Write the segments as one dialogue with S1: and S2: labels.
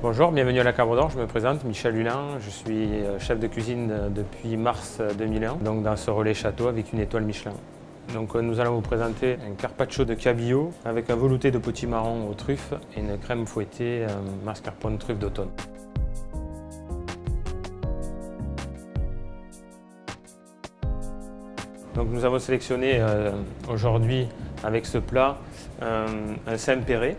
S1: Bonjour, bienvenue à la Cabre d'Or, je me présente, Michel Hulin, je suis chef de cuisine depuis mars 2001, donc dans ce relais château avec une étoile Michelin. Donc nous allons vous présenter un carpaccio de cabillaud avec un velouté de potimarron aux truffes et une crème fouettée mascarpone truffe d'automne. Donc nous avons sélectionné aujourd'hui avec ce plat un Saint-Péret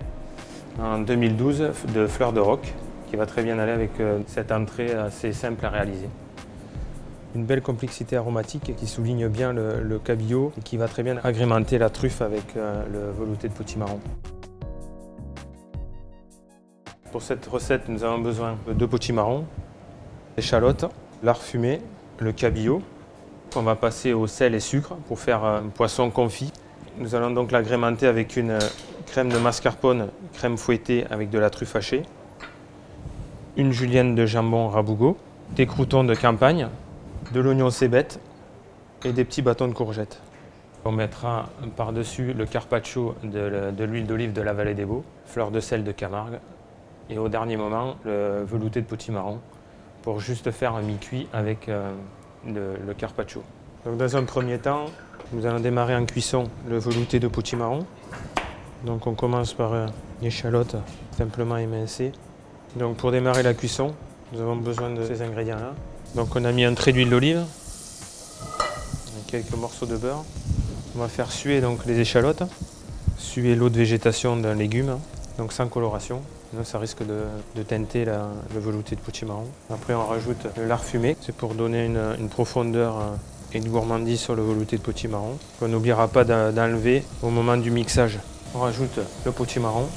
S1: en 2012 de fleurs de roc qui va très bien aller avec cette entrée assez simple à réaliser. Une belle complexité aromatique qui souligne bien le cabillaud et qui va très bien agrémenter la truffe avec le velouté de potimarron. Pour cette recette, nous avons besoin de potimarron, d'échalotes, lard fumé, le cabillaud. On va passer au sel et sucre pour faire un poisson confit. Nous allons donc l'agrémenter avec une crème de mascarpone, crème fouettée avec de la truffe hachée, une julienne de jambon rabougot, des croûtons de campagne, de l'oignon cébette et des petits bâtons de courgettes. On mettra par-dessus le carpaccio de l'huile d'olive de la Vallée des Baux, fleur de sel de Camargue et au dernier moment le velouté de potimarron pour juste faire un mi-cuit avec le carpaccio. Donc dans un premier temps, nous allons démarrer en cuisson le velouté de potimarron. Donc on commence par une échalote simplement émincée. Donc pour démarrer la cuisson, nous avons besoin de ces ingrédients-là. Donc on a mis un trait d'huile d'olive, quelques morceaux de beurre. On va faire suer donc les échalotes, suer l'eau de végétation d'un légume, donc sans coloration. Sinon ça risque de teinter le velouté de potimarron. Après on rajoute le lard fumé, c'est pour donner une profondeur et une gourmandise sur le velouté de potimarron. On n'oubliera pas d'enlever au moment du mixage. On rajoute le potimarron.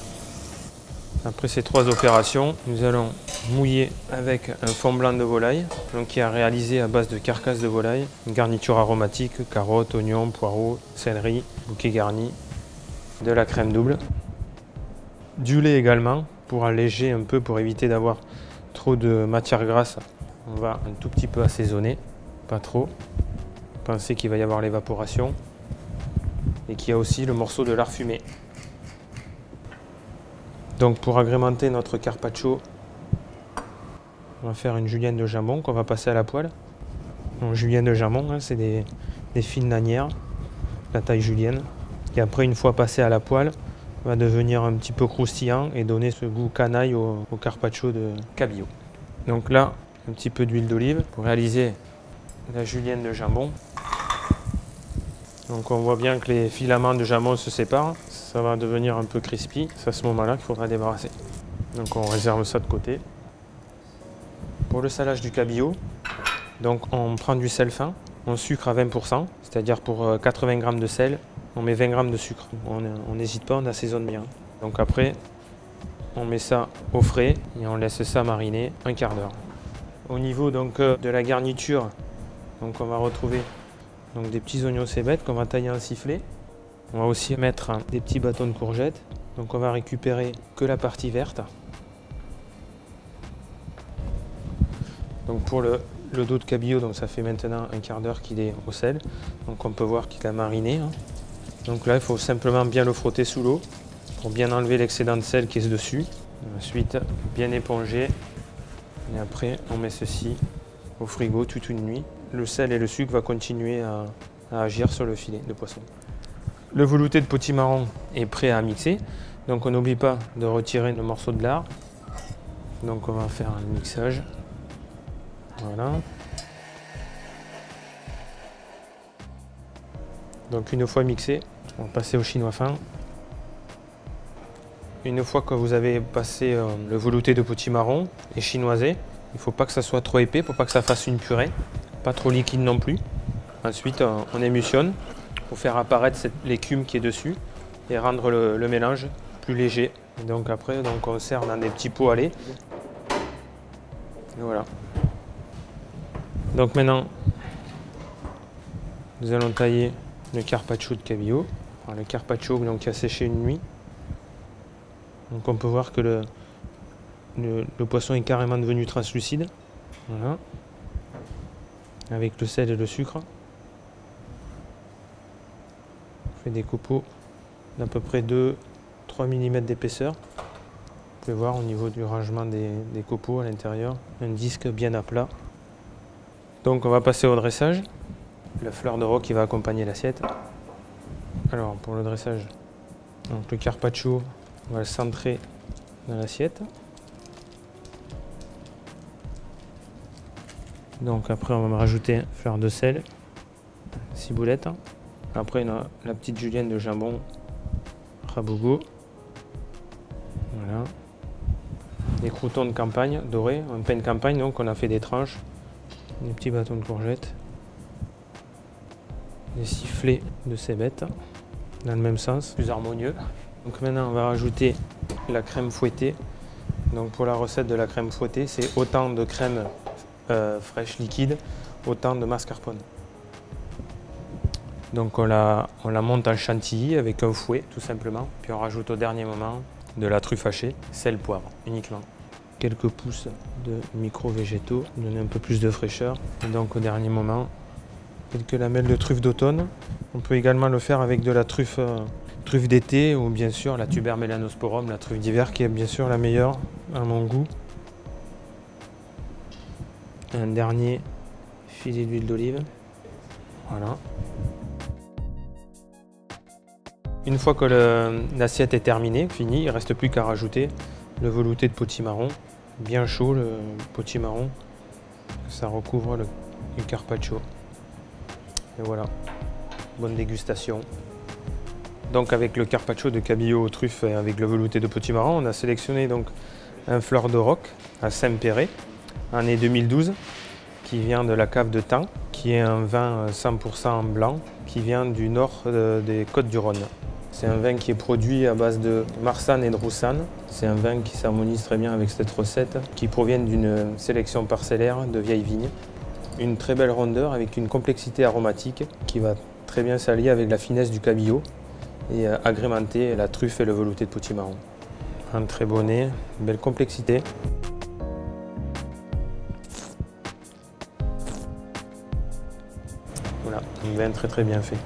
S1: Après ces trois opérations, nous allons mouiller avec un fond blanc de volaille, donc qui est réalisé à base de carcasse de volaille, une garniture aromatique, carottes, oignons, poireaux, céleri, bouquet garni, de la crème double, du lait également pour alléger un peu, pour éviter d'avoir trop de matière grasse. On va un tout petit peu assaisonner, pas trop. Pensez qu'il va y avoir l'évaporation et qu'il y a aussi le morceau de lard fumé. Donc pour agrémenter notre carpaccio, on va faire une julienne de jambon qu'on va passer à la poêle. Donc, julienne de jambon, hein, c'est des fines lanières, la taille julienne, qui après une fois passé à la poêle, va devenir un petit peu croustillant et donner ce goût canaille au carpaccio de cabillaud. Donc là, un petit peu d'huile d'olive pour réaliser la julienne de jambon. Donc on voit bien que les filaments de jambon se séparent, ça va devenir un peu crispy, c'est à ce moment-là qu'il faudra débarrasser. Donc on réserve ça de côté. Pour le salage du cabillaud, donc on prend du sel fin, on sucre à 20%, c'est-à-dire pour 80 g de sel, on met 20 g de sucre. On n'hésite pas, on assaisonne bien. Donc après, on met ça au frais et on laisse ça mariner un quart d'heure. Au niveau donc de la garniture, donc on va retrouver donc des petits oignons cébettes qu'on va tailler en sifflets. On va aussi mettre des petits bâtons de courgettes. Donc on va récupérer que la partie verte. Donc pour le dos de cabillaud, donc ça fait maintenant un quart d'heure qu'il est au sel. Donc on peut voir qu'il a mariné. Hein. Donc là il faut simplement bien le frotter sous l'eau pour bien enlever l'excédent de sel qui est dessus. Ensuite bien éponger. Et après on met ceci au frigo toute une nuit. Le sel et le sucre vont continuer à agir sur le filet de poisson. Le velouté de potimarron est prêt à mixer. Donc on n'oublie pas de retirer le morceau de lard. Donc on va faire un mixage. Voilà. Donc une fois mixé, on va passer au chinois fin. Une fois que vous avez passé le velouté de potimarron et chinoisé, il ne faut pas que ça soit trop épais pour pas que ça fasse une purée. Pas trop liquide non plus. Ensuite, on émulsionne pour faire apparaître cette l'écume qui est dessus et rendre le mélange plus léger. Et donc après, on sert dans des petits pots à lait. Et voilà. Donc maintenant, nous allons tailler le carpaccio de cabillaud. Alors, le carpaccio donc, qui a séché une nuit. Donc on peut voir que le poisson est carrément devenu translucide. Voilà. Avec le sel et le sucre. On fait des copeaux d'à peu près 2-3 mm d'épaisseur. Vous pouvez voir au niveau du rangement des copeaux à l'intérieur, un disque bien à plat. Donc on va passer au dressage. La fleur de roc qui va accompagner l'assiette. Alors pour le dressage, donc le carpaccio, on va le centrer dans l'assiette. Donc après on va me rajouter fleur de sel, ciboulette. Après on a la petite julienne de jambon rabougou. Voilà. Des croûtons de campagne dorés, un pain de campagne, donc on a fait des tranches. Des petits bâtons de courgettes. Des sifflets de cébettes, dans le même sens, plus harmonieux. Donc maintenant on va rajouter la crème fouettée. Donc pour la recette de la crème fouettée, c'est autant de crème fraîche liquide, autant de mascarpone. Donc on la monte en chantilly avec un fouet tout simplement. Puis on rajoute au dernier moment de la truffe hachée, sel, poivre uniquement. Quelques pousses de micro-végétaux, donner un peu plus de fraîcheur. Et donc au dernier moment, quelques lamelles de truffe d'automne. On peut également le faire avec de la truffe d'été ou bien sûr la Tuber melanosporum, la truffe d'hiver qui est bien sûr la meilleure à mon goût. Un dernier filet d'huile d'olive. Voilà. Une fois que l'assiette est terminée, finie, il ne reste plus qu'à rajouter le velouté de potimarron, bien chaud le potimarron, ça recouvre le carpaccio. Et voilà, bonne dégustation. Donc avec le carpaccio de cabillaud aux truffes et avec le velouté de potimarron, on a sélectionné donc un fleur de roc à Saint-Péret, année 2012, qui vient de la cave de Thain, qui est un vin 100% blanc, qui vient du nord des Côtes-du-Rhône. C'est un vin qui est produit à base de marsanne et de roussanne. C'est un vin qui s'harmonise très bien avec cette recette, qui provient d'une sélection parcellaire de vieilles vignes. Une très belle rondeur avec une complexité aromatique qui va très bien s'allier avec la finesse du cabillaud et agrémenter la truffe et le velouté de potimarron. Un très beau nez, une belle complexité. Voilà, un vin très bien fait.